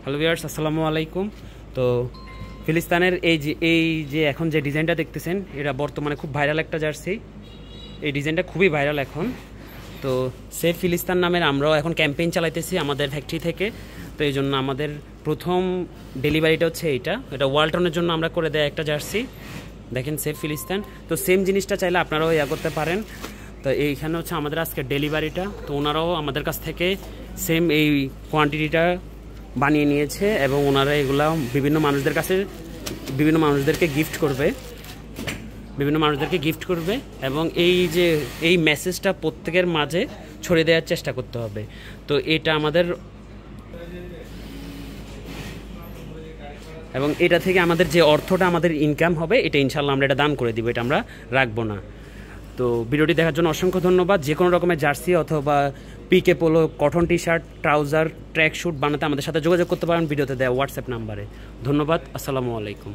Hello viewers, আসসালামু আলাইকুম। তো ফিলিস্তিনের এই যে এখন যে ডিজাইনটা দেখতেছেন, এটা বর্তমানে খুব ভাইরাল একটা জার্সি। এই ডিজাইনটা খুবই ভাইরাল এখন। তো সেফ ফিলিস্তিন নামের আমরাও এখন ক্যাম্পেইন চালাইতেছি আমাদের ফ্যাক্টরি থেকে। তো এই জন্য আমাদের প্রথম ডেলিভারিটা হচ্ছে এটা ওয়ালটনের জন্য আমরা করে দেয় একটা জার্সি। দেখেন সেফ ফিলিস্তিন। তো সেম জিনিসটা চাইলে আপনারাও করতে পারেন। তো এইখানে হচ্ছে আমাদের আজকে ডেলিভারিটা। তো ওনারাও আমাদের কাছ থেকে সেম এই কোয়ান্টিটিটা বানিয়ে নিয়েছে এবং ওনারা এগুলা বিভিন্ন মানুষদেরকে গিফট করবে এবং এই মেসেজটা প্রত্যেকের মাঝে ছড়িয়ে দেওয়ার চেষ্টা করতে হবে। তো এটা আমাদের এবং এটা থেকে আমাদের যে অর্থটা আমাদের ইনকাম হবে, এটা ইনশাল্লাহ আমরা এটা দান করে দিব, এটা আমরা রাখবো না। তো ভিডিওটি দেখার জন্য অসংখ্য ধন্যবাদ। যে কোনো রকমের জার্সি অথবা PK polo, cotton T shirt, trouser, track suit বানাতে আমাদের সাথে যোগাযোগ করতে পারেন ভিডিওতে দেওয়া হোয়াটসঅ্যাপ নাম্বারে। ধন্যবাদ। আসসালামু আলাইকুম।